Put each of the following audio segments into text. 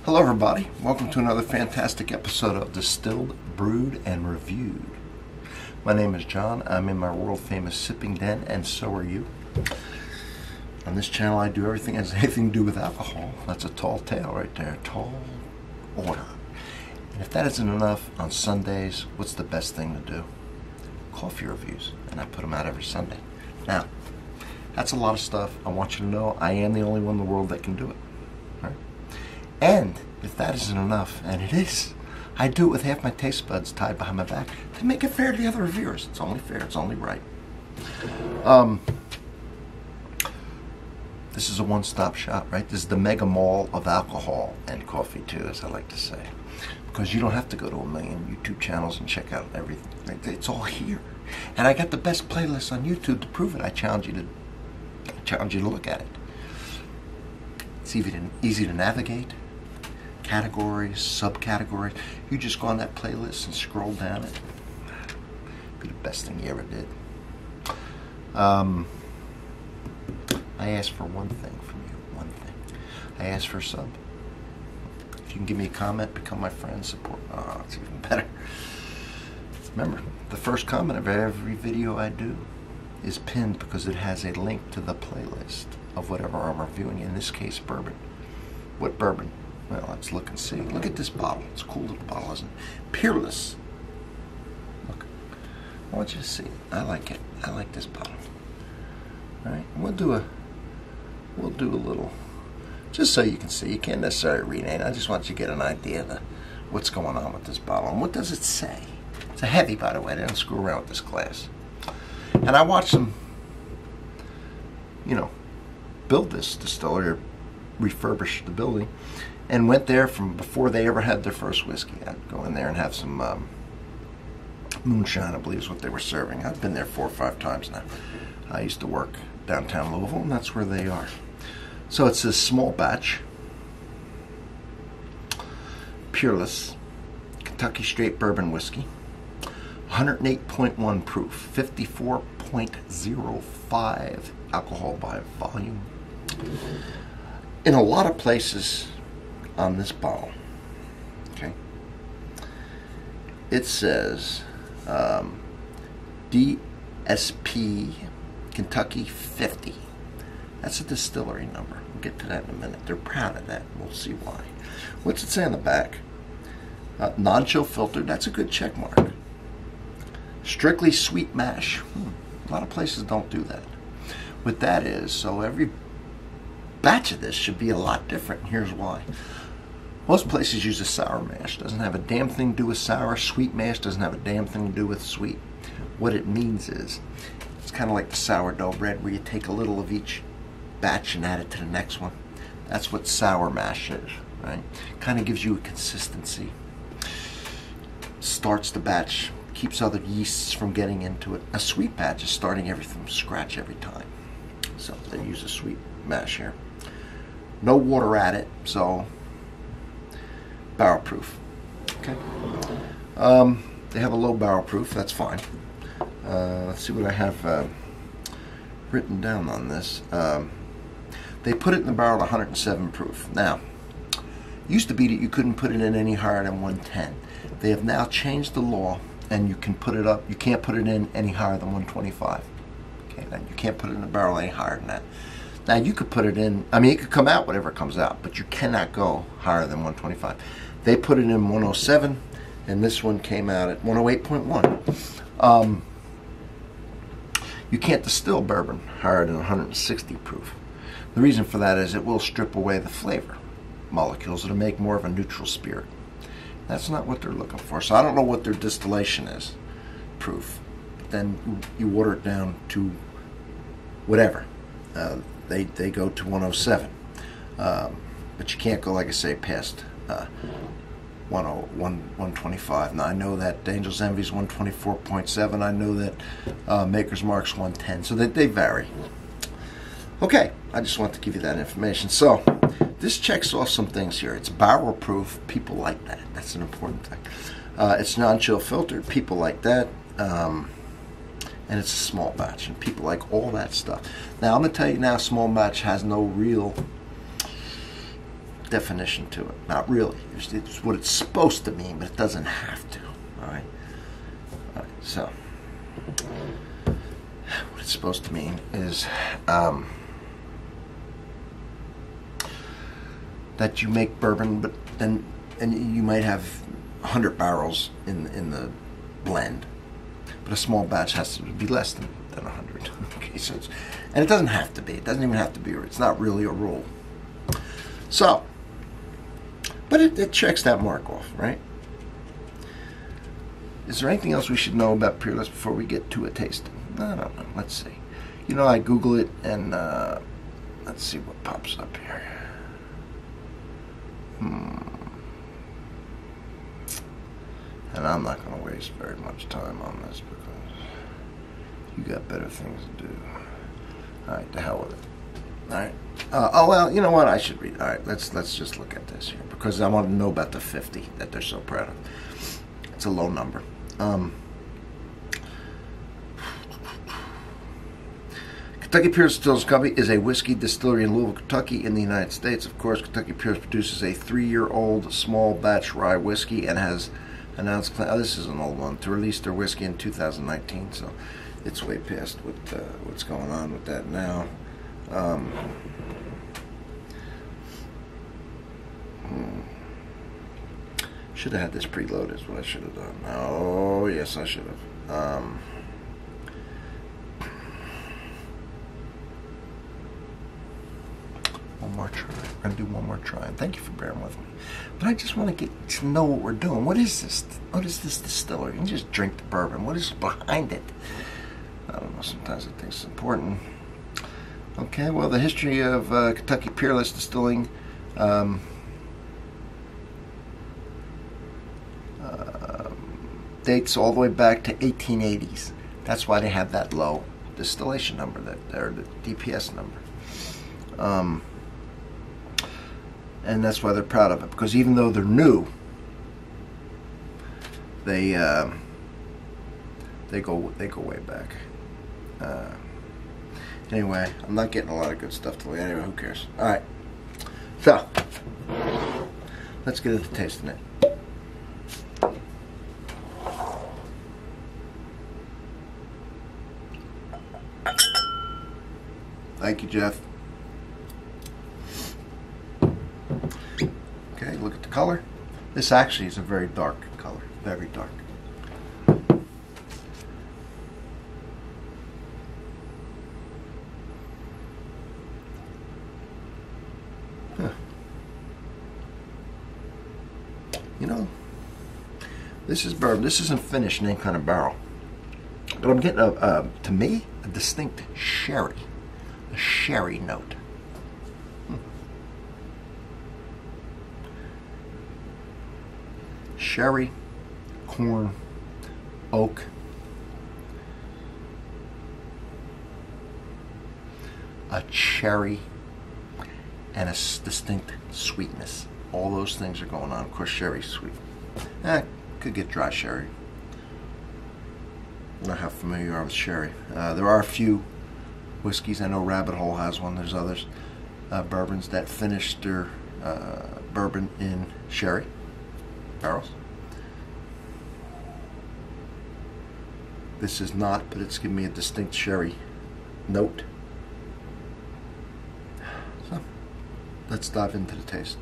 Hello everybody, welcome to another fantastic episode of Distilled, Brewed, and Reviewed. My name is John. I'm in my world famous sipping den, and so are you. On this channel I do everything that has anything to do with alcohol. That's a tall tale right there, tall order. And if that isn't enough, on Sundays, what's the best thing to do? Coffee reviews, and I put them out every Sunday. Now, that's a lot of stuff. I want you to know I am the only one in the world that can do it. Right? And if that isn't enough, and it is, I do it with half my taste buds tied behind my back to make it fair to the other reviewers. It's only fair, it's only right. This is a one-stop shop, right? This is the mega mall of alcohol and coffee too, as I like to say. Because you don't have to go to a million YouTube channels and check out everything. It's all here. And I got the best playlists on YouTube to prove it. I challenge you to look at it. It's easy to navigate. Categories, subcategories. You just go on that playlist and scroll down it. Be the best thing you ever did. I ask for one thing from you. One thing. I ask for a sub. If you can give me a comment, become my friend, support. Oh, it's even better. Remember, the first comment of every video I do is pinned because it has a link to the playlist of whatever I'm reviewing, in this case, bourbon. What bourbon? Well, let's look and see. Look at this bottle. It's a cool little bottle, isn't it? Peerless. Look. I want you to see. I like it. I like this bottle. All right. We'll do a little, just so you can see. You can't necessarily read it. I just want you to get an idea of what's going on with this bottle. And what does it say? It's a heavy, by the way. They don't screw around with this glass. And I watched them, build this distillery, or refurbish the building, and went there from before they ever had their first whiskey. I'd go in there and have some moonshine, I believe is what they were serving. I've been there 4 or 5 times now. I used to work downtown Louisville, and that's where they are. So it's a small batch, Peerless Kentucky Straight Bourbon whiskey, 108.1 proof, 54.05 alcohol by volume. In a lot of places on this bottle, okay, it says DSP Kentucky 50. That's a distillery number. We'll get to that in a minute. They're proud of that. We'll see why. What's it say on the back? Non-chill filtered. That's a good check mark. Strictly sweet mash. A lot of places don't do that. What that is, so every batch of this should be a lot different. Here's why. Most places use a sour mash. Doesn't have a damn thing to do with sour. Sweet mash doesn't have a damn thing to do with sweet. What it means is, it's kind of like the sourdough bread where you take a little of each batch and add it to the next one. That's what sour mash is, right? Kind of gives you a consistency. Starts the batch, keeps other yeasts from getting into it. A sweet batch is starting everything from scratch every time. So they use a sweet mash here. No water added, so barrel proof. Okay. They have a low barrel proof, that's fine. Let's see what I have written down on this. They put it in the barrel at 107 proof. Now, used to be that you couldn't put it in any higher than 110. They have now changed the law, and you can put it up. You can't put it in any higher than 125. Okay, now you can't put it in the barrel any higher than that. Now you could put it in. I mean, it could come out whatever comes out, but you cannot go higher than 125. They put it in 107, and this one came out at 108.1. You can't distill bourbon higher than 160 proof. The reason for that is it will strip away the flavor molecules. It'll make more of a neutral spirit. That's not what they're looking for. So I don't know what their distillation is, proof. Then you water it down to whatever. They go to 107. But you can't go, like I say, past 125. Now I know that Angel's Envy is 124.7. I know that Maker's Mark's 110. So they vary. Okay, I just want to give you that information. So this checks off some things here. It's barrel proof. People like that. That's an important thing. It's non-chill filtered. People like that. And it's a small batch, and people like all that stuff. Now I'm gonna tell you now, small batch has no real definition to it. Not really. It's what it's supposed to mean, but it doesn't have to. All right. All right. So, what it's supposed to mean is that you make bourbon, but then you might have 100 barrels in the blend, but a small batch has to be less than 100. Okay, so and it doesn't have to be. It doesn't even have to be. It's not really a rule. So, but it checks that mark off, right? Is there anything else we should know about Peerless before we get to a tasting? I don't know. Let's see. You know, I Google it and let's see what pops up here. And I'm not going to waste very much time on this because you got better things to do. All right, to hell with it. All right. Oh well, you know what? I should read. All right, let's just look at this here because I want to know about the 50 that they're so proud of. It's a low number. Kentucky Peerless Distillers Company is a whiskey distillery in Louisville, Kentucky, in the United States. Of course, Kentucky Peerless produces a 3-year-old small batch rye whiskey and has announced, this is an old one, to release their whiskey in 2019. So it's way past what's going on with that now. Should have had this preloaded is what I should have done. Oh, yes, I should have. One more try. We're going to do one more try. And thank you for bearing with me. But I just want to get to know what we're doing. What is this? What is this distillery? You just drink the bourbon. What is behind it? I don't know. Sometimes I think it's important. Okay, well, the history of Kentucky Peerless Distilling dates all the way back to 1880s. That's why they have that low distillation number, or the DPS number. And that's why they're proud of it, because even though they're new, they go way back. Anyway, I'm not getting a lot of good stuff today. Anyway, who cares? All right, so let's get into tasting it. Thank you, Jeff. Okay, look at the color. This actually is a very dark color, very dark. Huh. You know, this is bourbon. This isn't finished in any kind of barrel, but I'm getting to me, a distinct sherry. A sherry note. Sherry, corn, oak, a cherry, and a distinct sweetness. All those things are going on. Of course, sherry's sweet. Could get dry sherry. I don't know how familiar you are with sherry. There are a few whiskeys. I know Rabbit Hole has one. There's others. Bourbons that finish their bourbon in sherry barrels. This is not, but it's giving me a distinct sherry note. So, let's dive into the taste.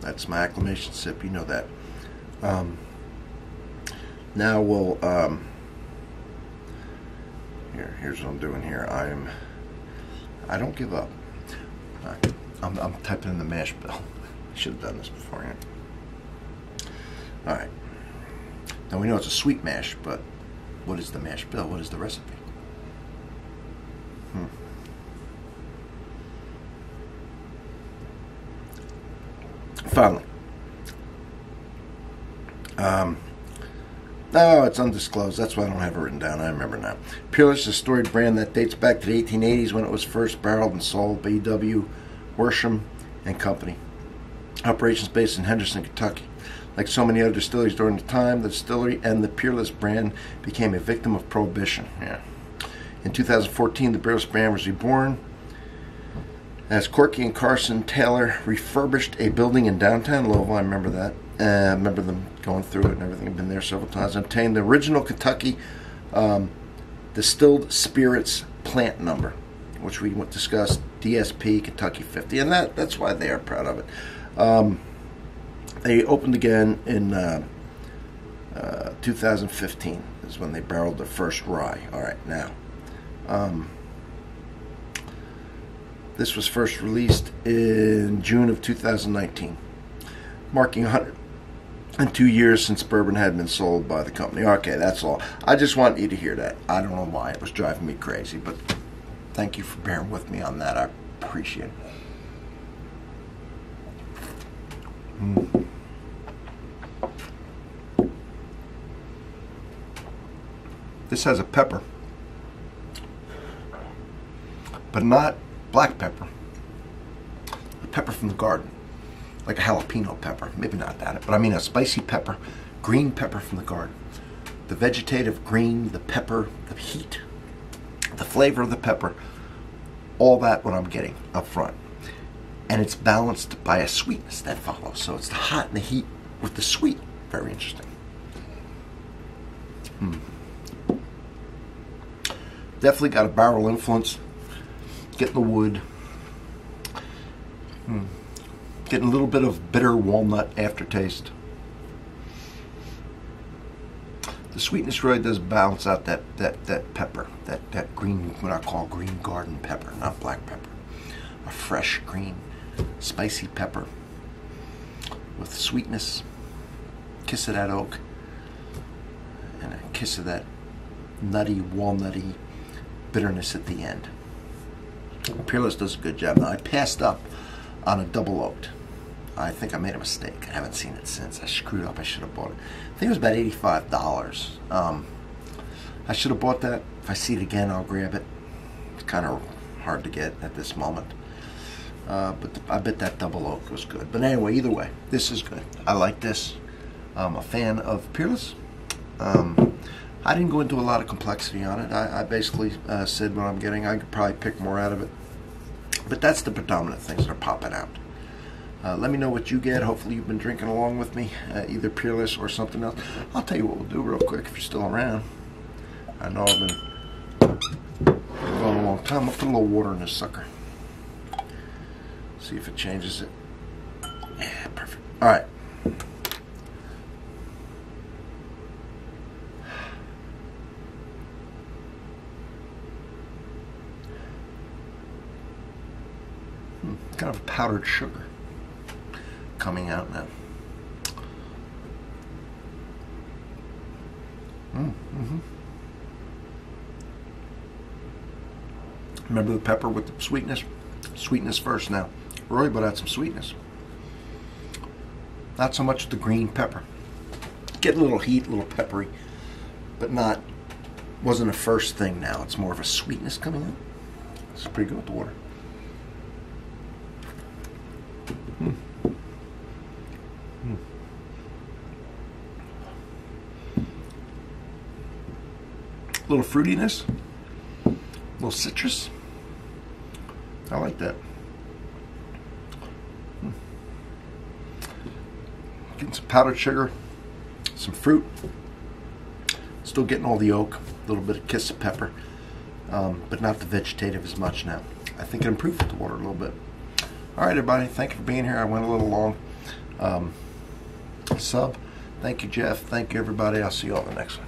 That's my acclamation sip, you know that. Now we'll, here's what I'm doing here. I don't give up. I'm typing in the mash bill. I should have done this beforehand. Alright. Now we know it's a sweet mash, but what is the mash bill? What is the recipe? Finally. No, it's undisclosed. That's why I don't have it written down. I remember now. Peerless is a storied brand that dates back to the 1880s when it was first barreled and sold by E.W. Worsham and Company. Operations based in Henderson, Kentucky. Like so many other distilleries during the time, the distillery and the Peerless brand became a victim of prohibition. Yeah. In 2014, the Peerless brand was reborn as Corky and Carson Taylor refurbished a building in downtown Louisville. I remember that. I remember them going through it and everything. I've been there several times. Obtained the original Kentucky distilled spirits plant number, which we discussed, DSP Kentucky 50, and that's why they are proud of it. They opened again in 2015 is when they barreled their first rye. All right, now this was first released in June of 2019, marking 102 years since bourbon had been sold by the company. Okay, that's all. I just want you to hear that. I don't know why it was driving me crazy, but thank you for bearing with me on that. I appreciate it. This has a pepper, but not black pepper. A pepper from the garden, like a jalapeno pepper. Maybe not that, but I mean a spicy pepper, green pepper from the garden. The vegetative green, the pepper, the heat, the flavor of the pepper, all that what I'm getting up front. And it's balanced by a sweetness that follows. So it's the hot and the heat with the sweet. Very interesting. Definitely got a barrel influence. Getting the wood. Getting a little bit of bitter walnut aftertaste. The sweetness really does balance out that pepper, that green, what I call green garden pepper, not black pepper. A fresh green, spicy pepper with sweetness, kiss of that oak, and a kiss of that nutty, walnutty bitterness at the end. Peerless does a good job. Now, I passed up on a double oaked. I think I made a mistake. I haven't seen it since. I screwed up. I should have bought it. I think it was about $85. I should have bought that. If I see it again, I'll grab it. It's kind of hard to get at this moment. But I bet that double oak was good. But anyway, either way, this is good. I like this. I'm a fan of Peerless. I didn't go into a lot of complexity on it. I basically said what I'm getting. I could probably pick more out of it. But that's the predominant things that are popping out. Let me know what you get. Hopefully you've been drinking along with me, either Peerless or something else. I'll tell you what we'll do real quick if you're still around. I know I've been going a long time. I'll put a little water in this sucker. See if it changes it. Yeah, perfect. All right. Kind of powdered sugar coming out now. Remember the pepper with the sweetness? Sweetness first now. Really, but add some sweetness. Not so much the green pepper. Get a little heat, a little peppery, but wasn't a first thing now. It's more of a sweetness coming out. It's pretty good with the water. A little fruitiness, a little citrus. I like that. Getting some powdered sugar, some fruit. Still getting all the oak, a little bit of kiss of pepper, but not the vegetative as much now. I think it improved with the water a little bit. All right, everybody. Thank you for being here. I went a little long. Sub. Thank you, Jeff. Thank you, everybody. I'll see you on the next one.